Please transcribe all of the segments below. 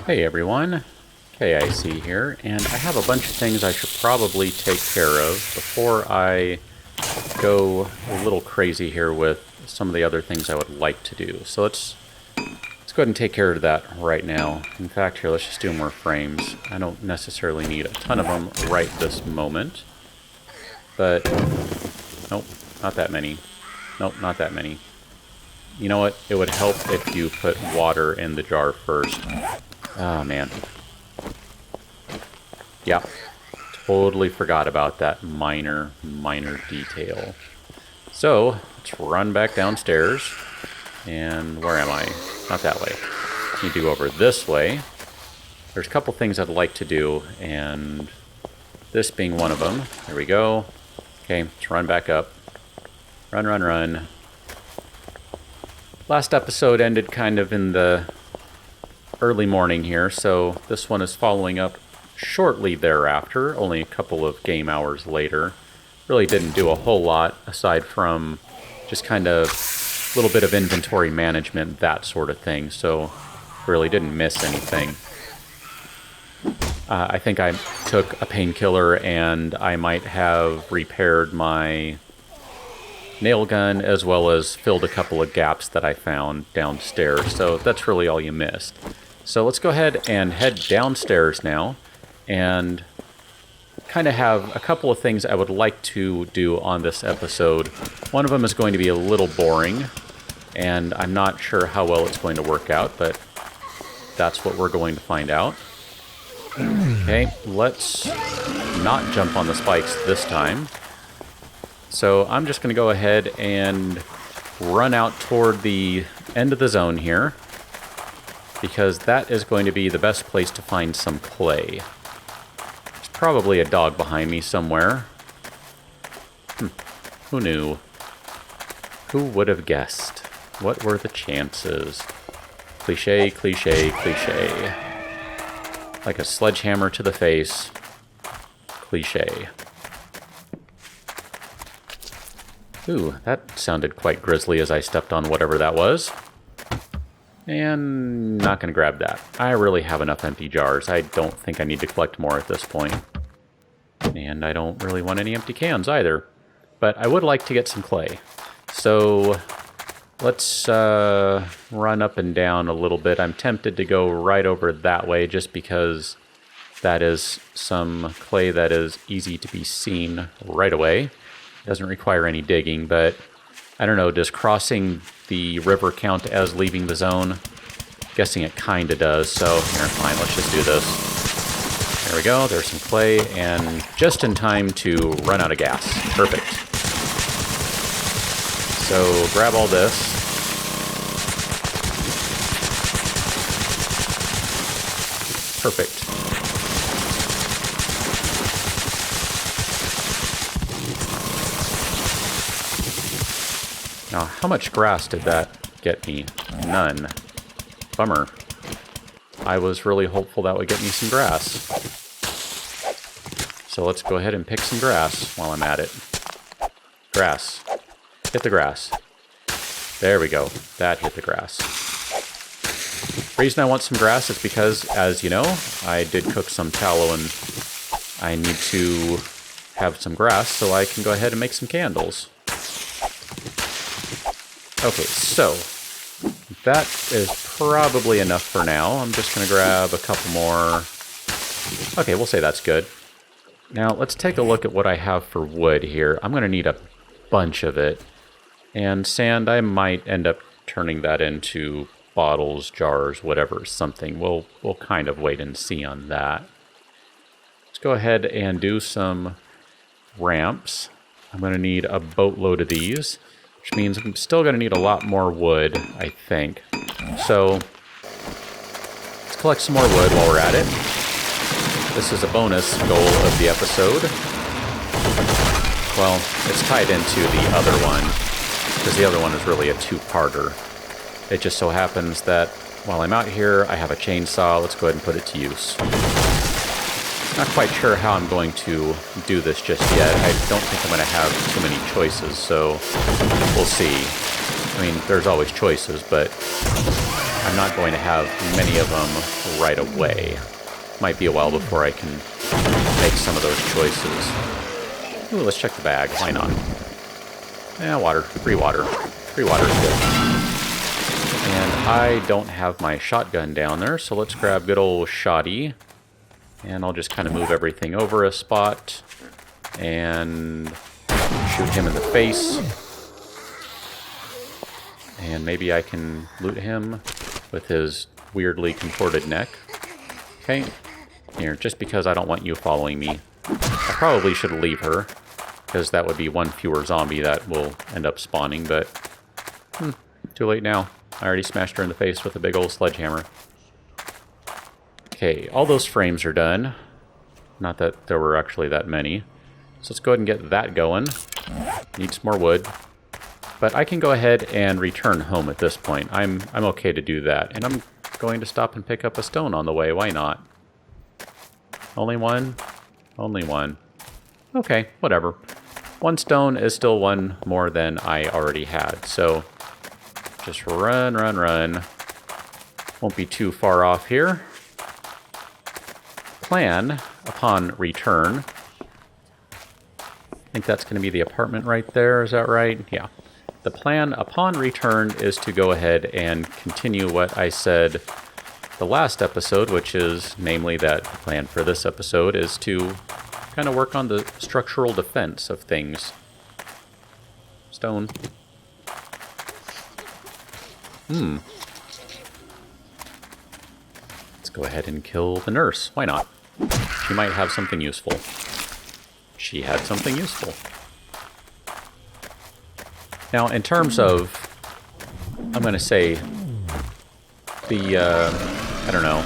Hey everyone, KIC here, and I have a bunch of things I should probably take care of before I go a little crazy here with some of the other things I would like to do. So let's go ahead and take care of that right now. In fact, here, let's just do more frames. I don't necessarily need a ton of them right this moment, but nope, not that many. Nope, not that many. You know what? It would help if you put water in the jar first. Oh, man. Yeah. Totally forgot about that minor detail. So, let's run back downstairs. And where am I? Not that way. Need to go over this way. There's a couple things I'd like to do, and this being one of them. There we go. Okay, let's run back up. Run. Last episode ended kind of in the early morning here, so this one is following up shortly thereafter, only a couple of game hours later. Really didn't do a whole lot aside from just kind of a little bit of inventory management, that sort of thing, so really didn't miss anything. I think I took a painkiller and I might have repaired my nail gun as well as filled a couple of gaps that I found downstairs, so that's really all you missed. So let's go ahead and head downstairs now and kind of have a couple of things I would like to do on this episode. One of them is going to be a little boring, and I'm not sure how well it's going to work out, but that's what we're going to find out. Okay, let's not jump on the spikes this time. So I'm just going to go ahead and run out toward the end of the zone here, because that is going to be the best place to find some clay. There's probably a dog behind me somewhere. Who knew? Who would have guessed? What were the chances? Cliché. Like a sledgehammer to the face. Cliché. Ooh, that sounded quite grisly as I stepped on whatever that was. And not going to grab that. I really have enough empty jars. I don't think I need to collect more at this point. And I don't really want any empty cans either. But I would like to get some clay. So let's run up and down a little bit. I'm tempted to go right over that way just because that is some clay that is easy to be seen right away. Doesn't require any digging, but I don't know, does crossing the river count as leaving the zone? Guessing it kinda does, so here, fine, let's just do this. There we go, there's some clay, and just in time to run out of gas. Perfect. So grab all this. Perfect. Now, how much grass did that get me? None. Bummer. I was really hopeful that would get me some grass. So let's go ahead and pick some grass while I'm at it. Grass. Hit the grass. There we go. That hit the grass. The reason I want some grass is because, as you know, I did cook some tallow and I need to have some grass so I can go ahead and make some candles. Okay, so that is probably enough for now. I'm just going to grab a couple more. Okay, we'll say that's good. Now, let's take a look at what I have for wood here. I'm going to need a bunch of it. And sand, I might end up turning that into bottles, jars, whatever, something. We'll kind of wait and see on that. Let's go ahead and do some ramps. I'm going to need a boatload of these, which means I'm still going to need a lot more wood, I think. So let's collect some more wood while we're at it. This is a bonus goal of the episode. Well, it's tied into the other one, because the other one is really a two-parter. It just so happens that while I'm out here, I have a chainsaw. Let's go ahead and put it to use. Not quite sure how I'm going to do this just yet. I don't think I'm going to have too many choices, so we'll see. I mean, there's always choices, but I'm not going to have many of them right away. Might be a while before I can make some of those choices. Ooh, let's check the bag. Why not? Yeah, water. Free water. Free water is good. And I don't have my shotgun down there, so let's grab good old shotty. And I'll just kind of move everything over a spot and shoot him in the face. And maybe I can loot him with his weirdly contorted neck. Okay. Here, just because I don't want you following me. I probably should leave her, because that would be one fewer zombie that will end up spawning, but too late now. I already smashed her in the face with a big old sledgehammer. Okay, all those frames are done. Not that there were actually that many. So let's go ahead and get that going. Need some more wood. But I can go ahead and return home at this point. I'm okay to do that. And I'm going to stop and pick up a stone on the way. Why not? Only one? Only one. Okay, whatever. One stone is still one more than I already had. So just run, run, run. Won't be too far off here. Plan upon return. I think that's going to be the apartment right there. Is that right? Yeah. The plan upon return is to go ahead and continue what I said the last episode, which is namely that the plan for this episode is to kind of work on the structural defense of things. Stone. Let's go ahead and kill the nurse. Why not? She might have something useful. She had something useful. Now, in terms of, I'm going to say, the, I don't know,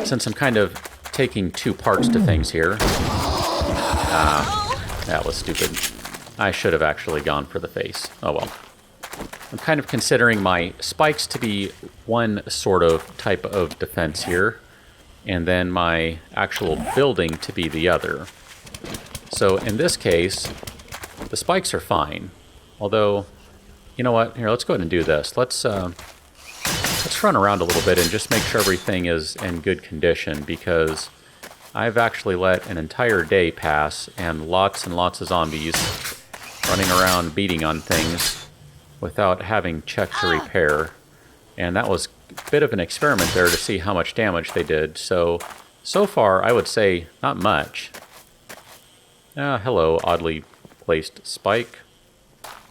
since I'm kind of taking two parts to things here. That was stupid. I should have actually gone for the face. Oh well. I'm kind of considering my spikes to be one sort of type of defense here, and then my actual building to be the other. So in this case, the spikes are fine. Although, you know what? Here, let's go ahead and do this. Let's run around a little bit and just make sure everything is in good condition, because I've actually let an entire day pass and lots of zombies running around beating on things without having checked to repair. And that was a bit of an experiment there to see how much damage they did. So far, I would say not much. Hello, oddly placed spike.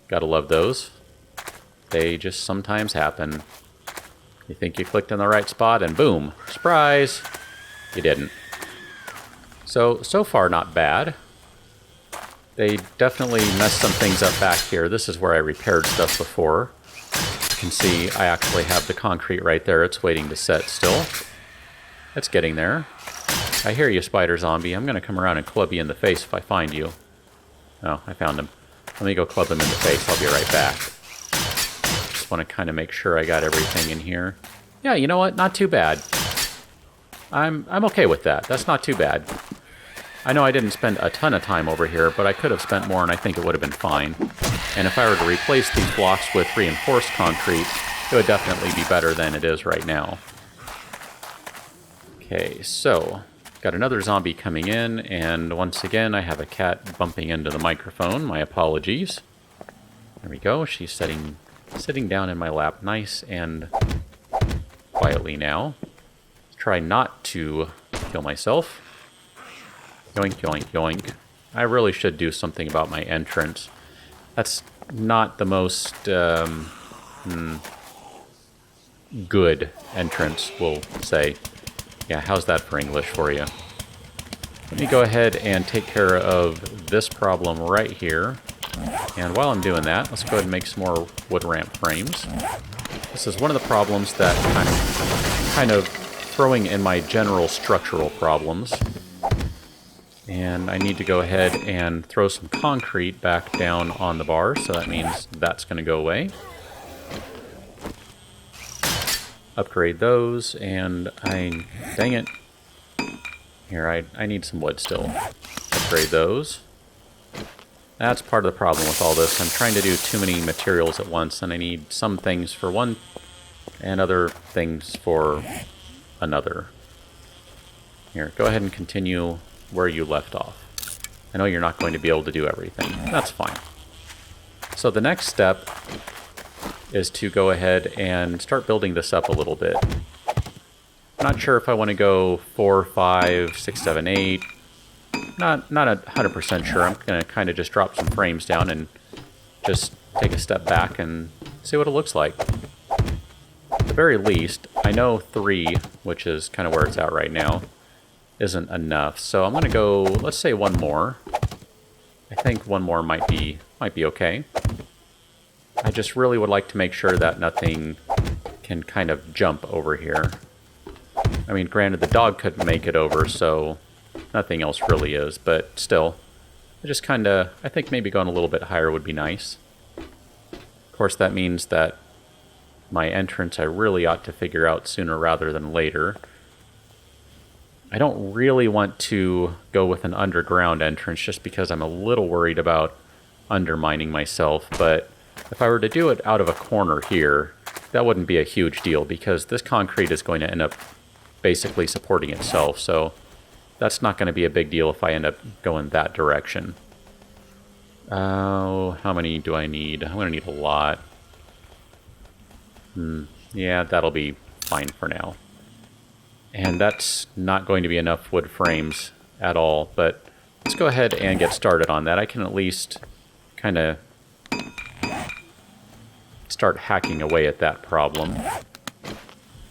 Gotta love those. They just sometimes happen. You think you clicked in the right spot and boom, surprise! You didn't. So far not bad. They definitely messed some things up back here. This is where I repaired stuff before. You can see I actually have the concrete right there. It's waiting to set still. It's getting there. I hear you, spider zombie. I'm gonna come around and club you in the face if I find you. Oh, I found him. Let me go club him in the face. I'll be right back. Just want to kind of make sure I got everything in here. Yeah, you know what? Not too bad. I'm okay with that. That's not too bad. I know I didn't spend a ton of time over here, but I could have spent more and I think it would have been fine. And if I were to replace these blocks with reinforced concrete, it would definitely be better than it is right now. Okay, so got another zombie coming in, and once again I have a cat bumping into the microphone. My apologies. There we go. She's sitting down in my lap nice and quietly now. Try not to kill myself. Yoink, yoink, yoink. I really should do something about my entrance. That's not the most good entrance, we'll say. Yeah, how's that for English for you? Let me go ahead and take care of this problem right here. And while I'm doing that, let's go ahead and make some more wood ramp frames. This is one of the problems that kind of throwing in my general structural problems. And I need to go ahead and throw some concrete back down on the bar, so that means that's going to go away. Upgrade those, and dang it. Here, I need some wood still. Upgrade those. That's part of the problem with all this. I'm trying to do too many materials at once, and I need some things for one and other things for another. Here, go ahead and continue where you left off. I know you're not going to be able to do everything. That's fine. So the next step is to go ahead and start building this up a little bit. I'm not sure if I want to go 4, 5, 6, 7, 8. Not 100% sure. I'm going to kind of just drop some frames down and just take a step back and see what it looks like. At the very least, I know 3, which is kind of where it's at right now, isn't enough. So I'm going to go, let's say 1 more. I think 1 more might be okay. I just really would like to make sure that nothing can kind of jump over here. I mean, granted, the dog couldn't make it over, so nothing else really is, but still, I just kind of, I think maybe going a little bit higher would be nice. Of course, that means that my entrance I really ought to figure out sooner rather than later. I don't really want to go with an underground entrance just because I'm a little worried about undermining myself, but if I were to do it out of a corner here, that wouldn't be a huge deal because this concrete is going to end up basically supporting itself, so that's not going to be a big deal if I end up going that direction. Oh, how many do I need? I'm going to need a lot. Yeah, that'll be fine for now. And that's not going to be enough wood frames at all, but let's go ahead and get started on that. I can at least kind of start hacking away at that problem.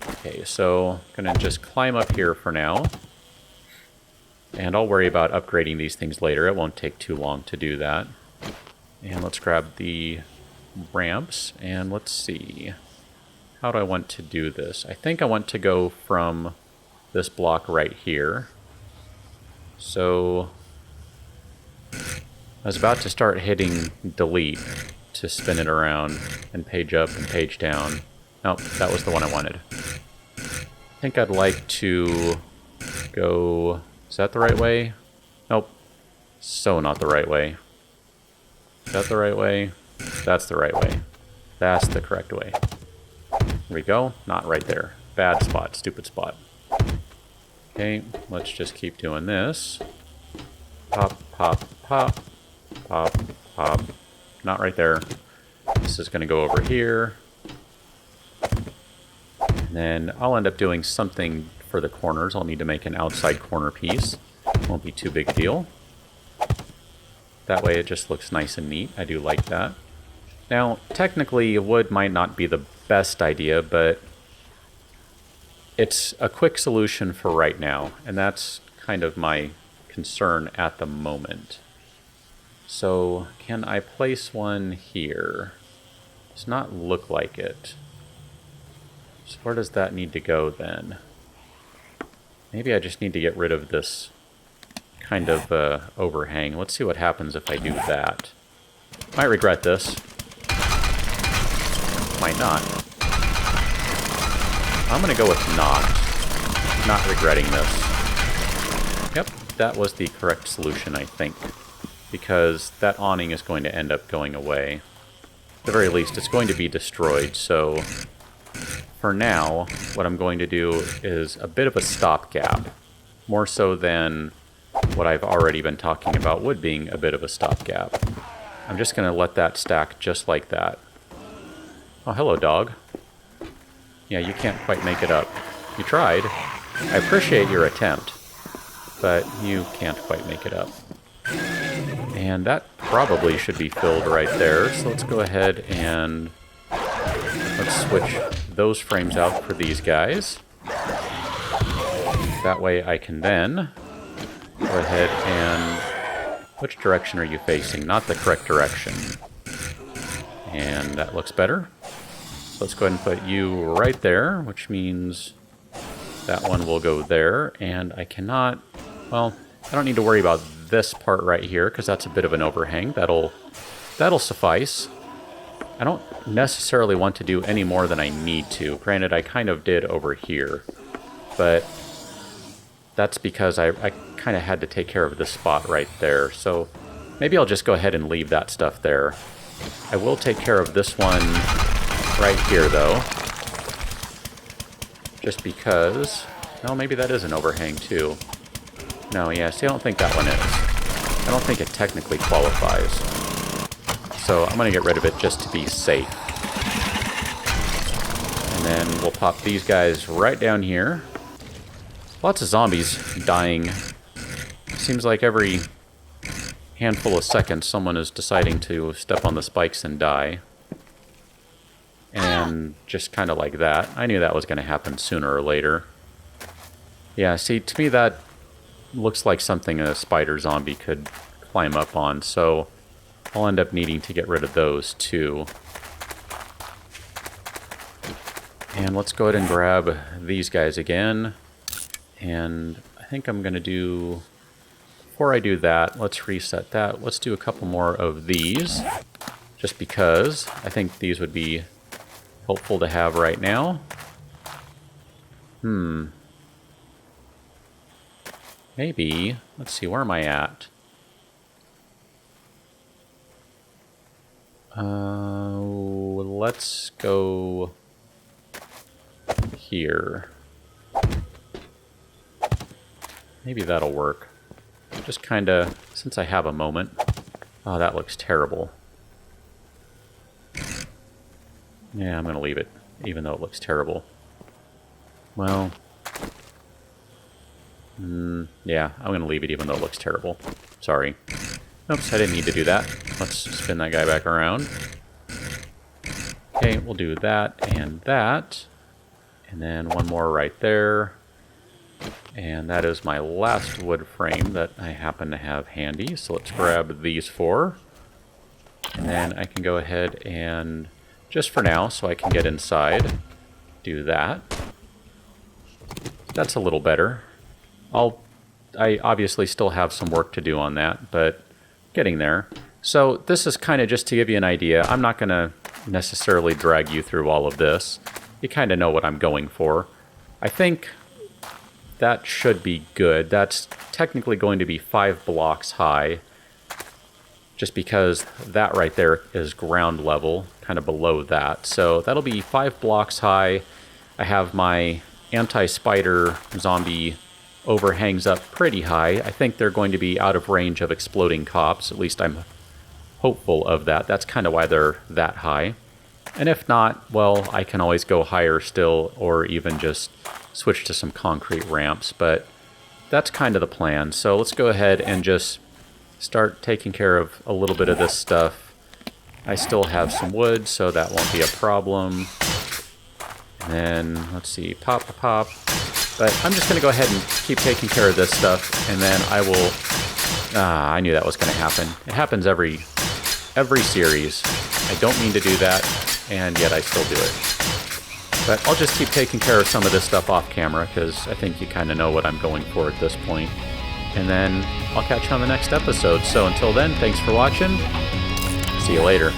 Okay, so I'm going to just climb up here for now. And I'll worry about upgrading these things later. It won't take too long to do that. And let's grab the ramps, and let's see. How do I want to do this? I think I want to go from this block right here. So I was about to start hitting delete to spin it around and page up and page down. Nope, that was the one I wanted. I think I'd like to go... Is that the right way? Nope. So not the right way. Is that the right way? That's the right way. That's the correct way. There we go. Not right there. Bad spot. Stupid spot. Okay, let's just keep doing this. Pop, pop, pop. Pop, pop. Not right there. This is going to go over here. And then I'll end up doing something for the corners. I'll need to make an outside corner piece. Won't be too big a deal. That way it just looks nice and neat. I do like that. Now, technically, wood might not be the best idea, but it's a quick solution for right now, and that's kind of my concern at the moment. So, can I place one here? Does not look like it. So where does that need to go then? Maybe I just need to get rid of this kind of overhang. Let's see what happens if I do that. Might regret this. Might not. I'm going to go with not regretting this. Yep, that was the correct solution, I think. Because that awning is going to end up going away. At the very least, it's going to be destroyed, so for now, what I'm going to do is a bit of a stopgap. More so than what I've already been talking about wood being a bit of a stopgap. I'm just going to let that stack just like that. Oh, hello, dog. Yeah, you can't quite make it up. You tried. I appreciate your attempt, but you can't quite make it up. And that probably should be filled right there, so let's go ahead and let's switch those frames out for these guys. That way I can then go ahead and... Which direction are you facing? Not the correct direction. And that looks better. So let's go ahead and put you right there, which means that one will go there. And I cannot... Well, I don't need to worry about this part right here, because that's a bit of an overhang. That'll suffice. I don't necessarily want to do any more than I need to. Granted, I kind of did over here, but that's because I kind of had to take care of this spot right there. So maybe I'll just go ahead and leave that stuff there. I will take care of this one right here, though. just because... No, maybe that is an overhang too. No, yeah, see, I don't think that one is. I don't think it technically qualifies. So I'm going to get rid of it just to be safe. And then we'll pop these guys right down here. Lots of zombies dying. Seems like every handful of seconds someone is deciding to step on the spikes and die. And just kind of like that. I knew that was going to happen sooner or later. Yeah, see, to me that looks like something a spider zombie could climb up on, so I'll end up needing to get rid of those too. And let's go ahead and grab these guys again. And I think I'm going to do... Before I do that, let's reset that. Let's do a couple more of these, just because I think these would be helpful to have right now. Maybe, let's see, where am I at? Let's go here. Maybe that'll work. Just kind of, since I have a moment. Oh, that looks terrible. Yeah, I'm going to leave it, even though it looks terrible. Well... yeah, I'm going to leave it even though it looks terrible. Sorry. Oops, I didn't need to do that. Let's spin that guy back around. Okay, we'll do that and that. And then one more right there. And that is my last wood frame that I happen to have handy. So let's grab these four. And then I can go ahead and, just for now, so I can get inside, do that. That's a little better. I obviously still have some work to do on that, but getting there. So this is kind of just to give you an idea. I'm not going to necessarily drag you through all of this. You kind of know what I'm going for. I think that should be good. That's technically going to be 5 blocks high, just because that right there is ground level, kind of below that. So that'll be 5 blocks high. I have my anti-spider zombie overhangs up pretty high. I think they're going to be out of range of exploding cops. At least I'm hopeful of that. That's kind of why they're that high. And if not, well, I can always go higher still, or even just switch to some concrete ramps. But that's kind of the plan. So let's go ahead and just start taking care of a little bit of this stuff. I still have some wood, so that won't be a problem. And then, let's see, pop. But I'm just going to go ahead and keep taking care of this stuff, and then I will... I knew that was going to happen. It happens every series. I don't mean to do that, and yet I still do it. But I'll just keep taking care of some of this stuff off camera, because I think you kind of know what I'm going for at this point. And then I'll catch you on the next episode. So until then, thanks for watching. See you later.